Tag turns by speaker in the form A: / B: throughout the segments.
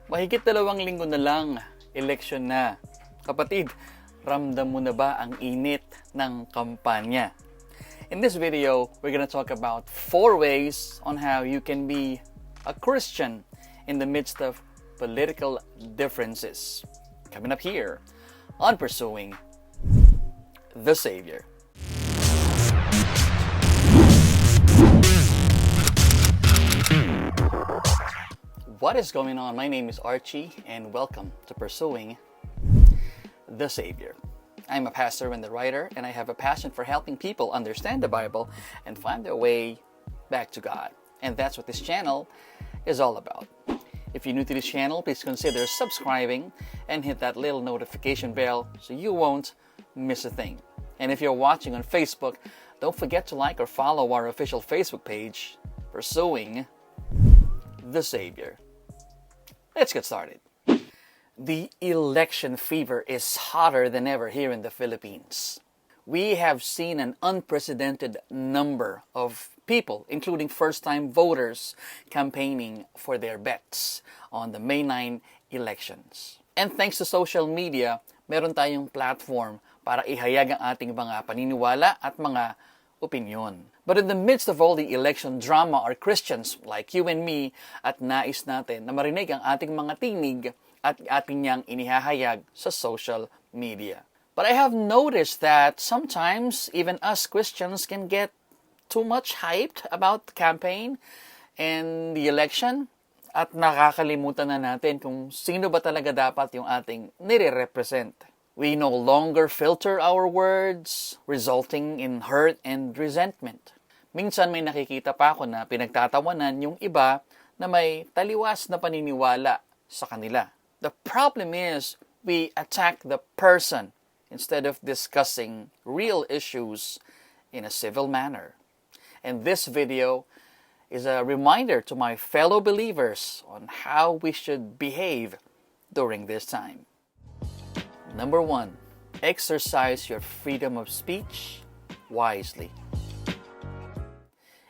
A: Mahigit 2 linggo na lang, eleksyon na. Kapatid, ramdam mo na ba ang init ng kampanya? In this video, we're gonna talk about 4 ways on how you can be a Christian in the midst of political differences. Coming up here on Pursuing the Savior. What is going on? My name is Archie and welcome to Pursuing the Savior. I'm a pastor and a writer, and I have a passion for helping people understand the Bible and find their way back to God. And that's what this channel is all about. If you're new to this channel, please consider subscribing and hit that little notification bell so you won't miss a thing. And if you're watching on Facebook, don't forget to like or follow our official Facebook page, Pursuing the Savior. Let's get started. The election fever is hotter than ever here in the Philippines. We have seen an unprecedented number of people, including first-time voters, campaigning for their bets on the May 9 elections. And thanks to social media, meron tayong platform para ihayag ang ating mga paniniwala at mga opinyon. But in the midst of all the election drama, our Christians like you and me at nais natin na marinig ang ating mga tinig at ating niyang inihahayag sa social media. But I have noticed that sometimes even us Christians can get too much hyped about the campaign and the election at nakakalimutan na natin kung sino ba talaga dapat yung ating nire-represent. We no longer filter our words, resulting in hurt and resentment. Minsan may nakikita pa ako na pinagtatawanan yung iba na may taliwas na paniniwala sa kanila. The problem is we attack the person instead of discussing real issues in a civil manner. And this video is a reminder to my fellow believers on how we should behave during this time. Number 1, exercise your freedom of speech wisely.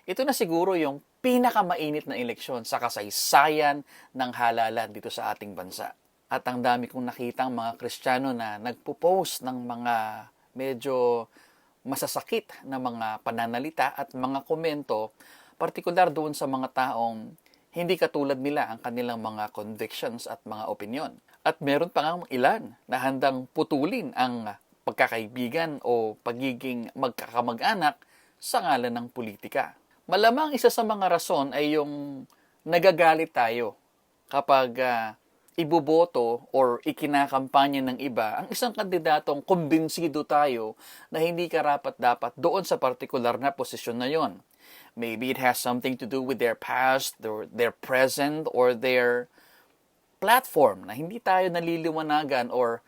A: Ito na siguro yung pinakamainit na eleksyon sa kasaysayan ng halalan dito sa ating bansa. At ang dami kong nakitang mga Kristiyano na nagpo-post ng mga medyo masasakit na mga pananalita at mga komento, partikular doon sa mga taong hindi katulad nila ang kanilang mga convictions at mga opinion. At meron pa nga ilan na handang putulin ang pagkakaibigan o pagiging magkakamag-anak sa ngalan ng politika. Malamang isa sa mga rason ay yung nagagalit tayo kapag iboboto or ikinakampanya ng iba ang isang kandidatong kumbinsido tayo na hindi karapat-dapat doon sa partikular na posisyon na yon. Maybe it has something to do with their past, their present, or their platform na hindi tayo naliliwanagan or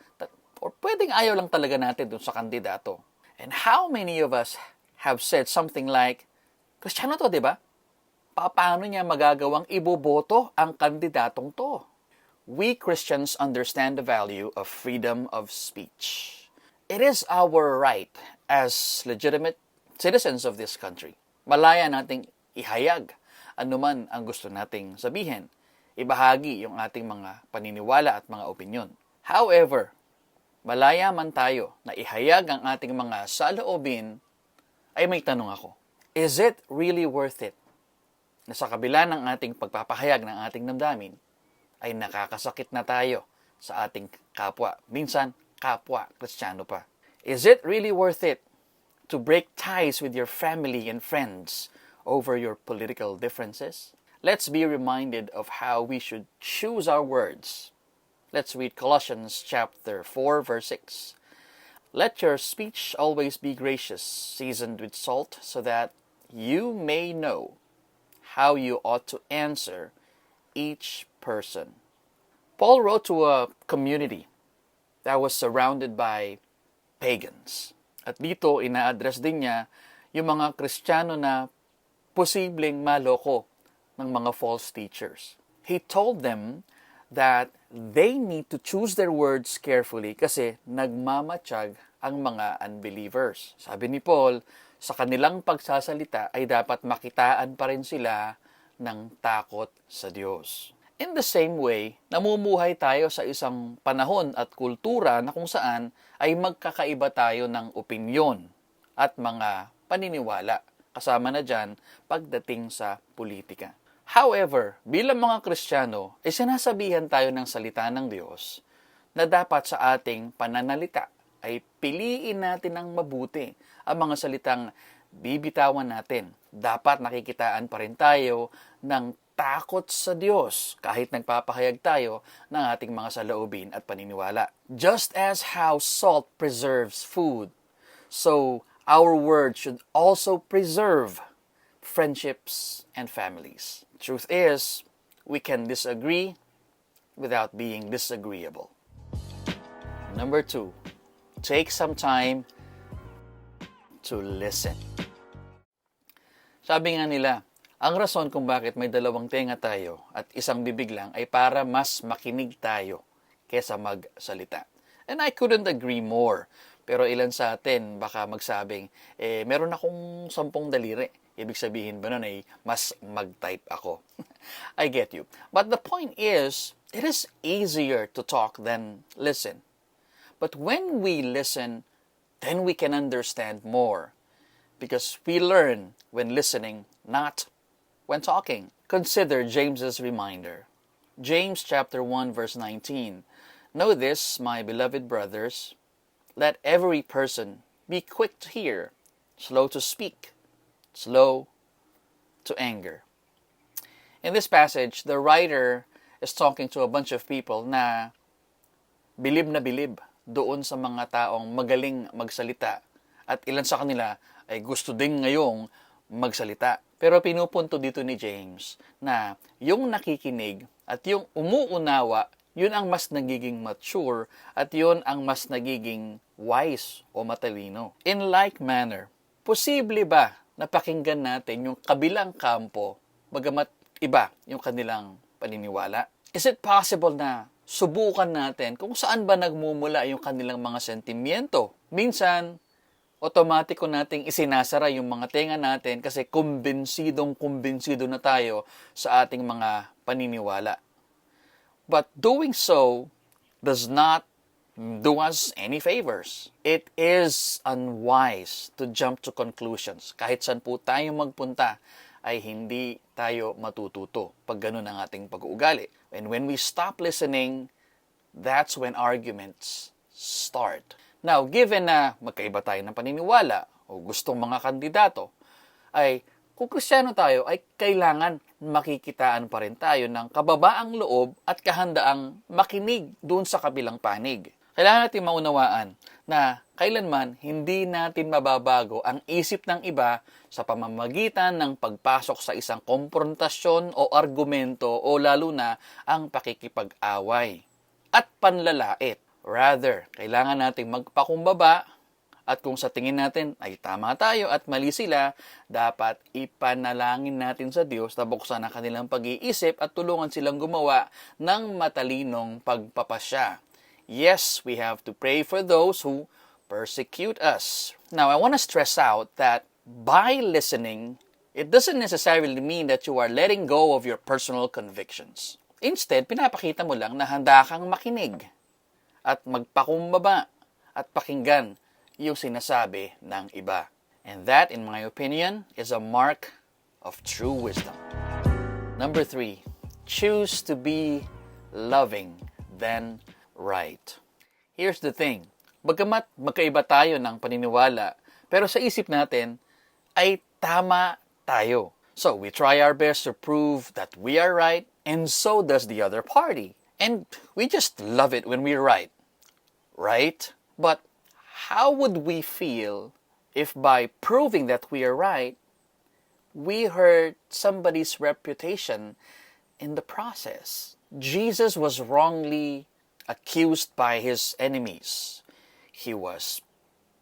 A: pwedeng ayaw lang talaga natin dun sa kandidato. And how many of us have said something like, Kristiyano to, di ba? Paano niya magagawang iboboto ang kandidatong to? We Christians understand the value of freedom of speech. It is our right as legitimate citizens of this country. Malaya nating ihayag anuman ang gusto nating sabihin. Ibahagi yung ating mga paniniwala at mga opinyon. However, malaya man tayo na ihayag ang ating mga saloobin, ay may tanong ako. Is it really worth it na sa kabila ng ating pagpapahayag ng ating damdamin, ay nakakasakit na tayo sa ating kapwa? Minsan, kapwa, Kristiyano pa. Is it really worth it to break ties with your family and friends over your political differences? Let's be reminded of how we should choose our words. Let's read Colossians chapter 4, verse 6. Let your speech always be gracious, seasoned with salt, so that you may know how you ought to answer each person. Paul wrote to a community that was surrounded by pagans. At dito, ina-address din niya yung mga Kristiyano na posibleng maloko ng mga false teachers. He told them that they need to choose their words carefully kasi nagmamatsyag ang mga unbelievers. Sabi ni Paul, sa kanilang pagsasalita ay dapat makitaan pa rin sila ng takot sa Diyos. In the same way, namumuhay tayo sa isang panahon at kultura na kung saan ay magkakaiba tayo ng opinyon at mga paniniwala. Kasama na dyan pagdating sa politika. However, bilang mga Kristiyano, ay sinasabihan tayo ng salita ng Diyos na dapat sa ating pananalita ay piliin natin ng mabuti ang mga salitang bibitawan natin. Dapat nakikitaan pa rin tayo ng takot sa Diyos kahit nagpapahayag tayo ng ating mga saloobin at paniniwala. Just as how salt preserves food, so our word should also preserve friendships and families. Truth is, we can disagree without being disagreeable. Number 2, take some time to listen. Sabi nga nila, ang rason kung bakit may dalawang tenga tayo at isang bibig lang ay para mas makinig tayo kesa magsalita. And I couldn't agree more. Pero ilan sa atin baka magsabing, meron akong 10 daliri. Ibig sabihin ba nun ay mas mag-type ako? I get you. But the point is, it is easier to talk than listen. But when we listen, then we can understand more. Because we learn when listening, not when talking. Consider James's reminder. James chapter 1 verse 19. Know this, my beloved brothers, let every person be quick to hear, slow to speak, slow to anger. In this passage, the writer is talking to a bunch of people na bilib doon sa mga taong magaling magsalita at ilan sa kanila ay gusto din ngayong magsalita. Pero pinupunto dito ni James na yung nakikinig at yung umuunawa, yun ang mas nagiging mature at yun ang mas nagiging wise o matalino. In like manner, posible ba na pakinggan natin yung kabilang kampo bagamat iba yung kanilang paniniwala? Is it possible na subukan natin kung saan ba nagmumula yung kanilang mga sentimiento? Minsan, otomatiko nating isinasara yung mga tenga natin kasi kumbinsido na tayo sa ating mga paniniwala. But doing so does not do us any favors. It is unwise to jump to conclusions. Kahit saan po tayo magpunta, ay hindi tayo matututo pag ganun ang ating pag-uugali. And when we stop listening, that's when arguments start. Now, given na magkaiba tayo ng paniniwala o gustong mga kandidato, ay kung Kristiyano tayo, ay kailangan makikitaan pa rin tayo ng kababaang loob at kahandaang makinig doon sa kabilang panig. Kailangan natin maunawaan na kailanman hindi natin mababago ang isip ng iba sa pamamagitan ng pagpasok sa isang komprontasyon o argumento o lalo na ang pakikipag-away at panlalait. Rather, kailangan nating magpakumbaba at kung sa tingin natin ay tama tayo at mali sila, dapat ipanalangin natin sa Diyos na buksan ang kanilang pag-iisip at tulungan silang gumawa ng matalinong pagpapasya. Yes, we have to pray for those who persecute us. Now, I want to stress out that by listening, it doesn't necessarily mean that you are letting go of your personal convictions. Instead, pinapakita mo lang na handa kang makinig at magpakumbaba at pakinggan yung sinasabi ng iba. And that, in my opinion, is a mark of true wisdom. Number 3, choose to be loving than right. Here's the thing. Bagamat magkaiba tayo ng paniniwala, pero sa isip natin ay tama tayo. So we try our best to prove that we are right, and so does the other party. And we just love it when we're right. Right? But how would we feel if by proving that we are right, we hurt somebody's reputation in the process? Jesus was wrongly accused by his enemies. He was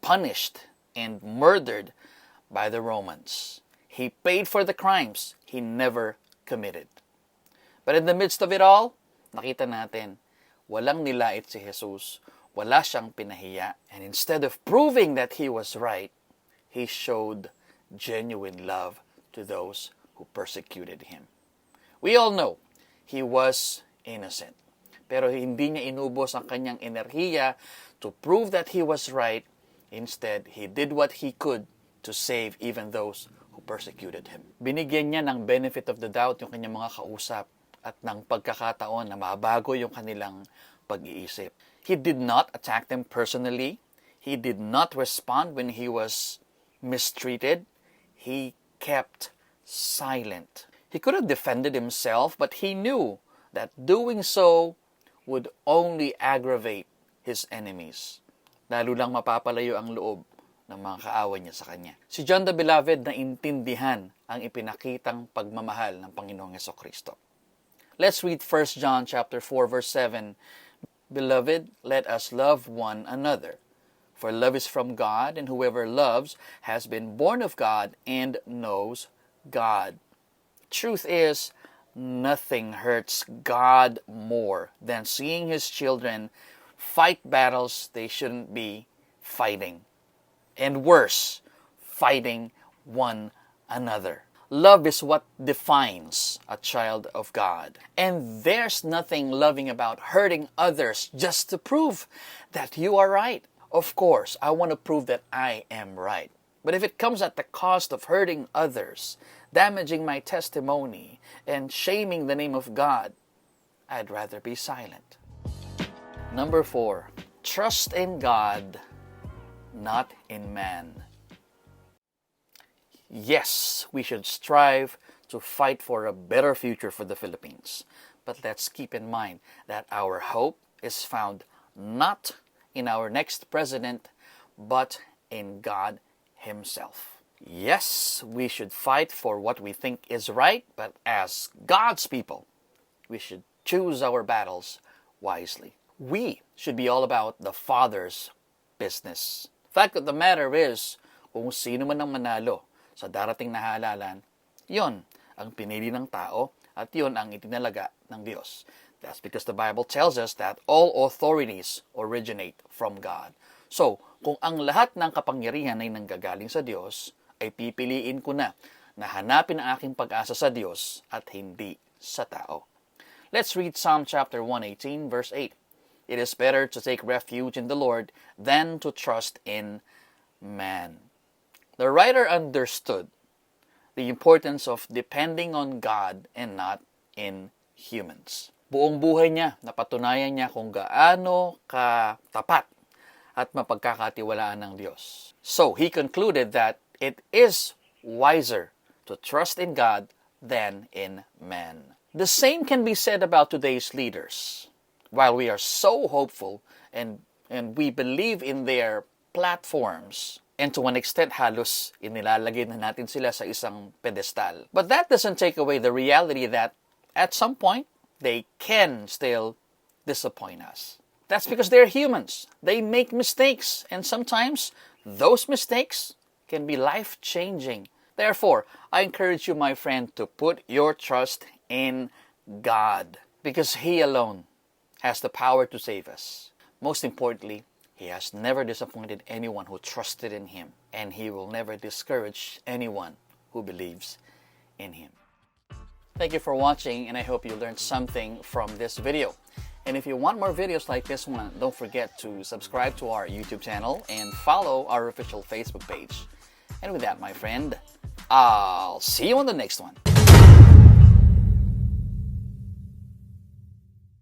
A: punished and murdered by the Romans. He paid for the crimes he never committed. But in the midst of it all, nakita natin, walang nilait si Jesus. Wala siyang pinahiya. And instead of proving that he was right, he showed genuine love to those who persecuted him. We all know, he was innocent. Pero hindi niya inubos ang kanyang enerhiya to prove that he was right. Instead, he did what he could to save even those who persecuted him. Binigyan niya ng benefit of the doubt yung kanyang mga kausap at ng pagkakataon na mabago yung kanilang pag-iisip. He did not attack them personally. He did not respond when he was mistreated. He kept silent. He could have defended himself, but he knew that doing so would only aggravate his enemies. Lalo lang mapapalayo ang loob ng mga kaaway niya sa kanya. Si John the Beloved na intindihan ang ipinakitang pagmamahal ng Panginoong Jesucristo. Let's read 1 John chapter 4 verse 7. Beloved, let us love one another. For love is from God, and whoever loves has been born of God and knows God. Truth is, nothing hurts God more than seeing His children fight battles they shouldn't be fighting. And worse, fighting one another. Love is what defines a child of God. And there's nothing loving about hurting others just to prove that you are right. Of course, I want to prove that I am right. But if it comes at the cost of hurting others, damaging my testimony, and shaming the name of God, I'd rather be silent. Number 4, trust in God, not in man. Yes, we should strive to fight for a better future for the Philippines. But let's keep in mind that our hope is found not in our next president, but in God Himself. Yes, we should fight for what we think is right, but as God's people, we should choose our battles wisely. We should be all about the Father's business. Fact of the matter is, kung sino man ang manalo sa darating na halalan, yon ang pinili ng tao at yon ang itinalaga ng Diyos. That's because the Bible tells us that all authorities originate from God. So, kung ang lahat ng kapangyarihan ay nanggagaling sa Diyos, ay pipiliin ko na hanapin ang aking pag-asa sa Diyos at hindi sa tao. Let's read Psalm chapter 118 verse 8. It is better to take refuge in the Lord than to trust in man. The writer understood the importance of depending on God and not in humans. Buong buhay niya, napatunayan niya kung gaano katapat at mapagkakatiwalaan ng Diyos. So, he concluded that it is wiser to trust in God than in man. The same can be said about today's leaders. While we are so hopeful and we believe in their platforms, and to an extent halos inilalagay na natin sila sa isang pedestal. But that doesn't take away the reality that at some point, they can still disappoint us. That's because they're humans. They make mistakes, and sometimes those mistakes can be life-changing. Therefore, I encourage you, my friend, to put your trust in God, because He alone has the power to save us. Most importantly, He has never disappointed anyone who trusted in Him, and He will never discourage anyone who believes in Him. Thank you for watching, and I hope you learned something from this video. And if you want more videos like this one, don't forget to subscribe to our YouTube channel and follow our official Facebook page. And with that, my friend, I'll see you on the next one.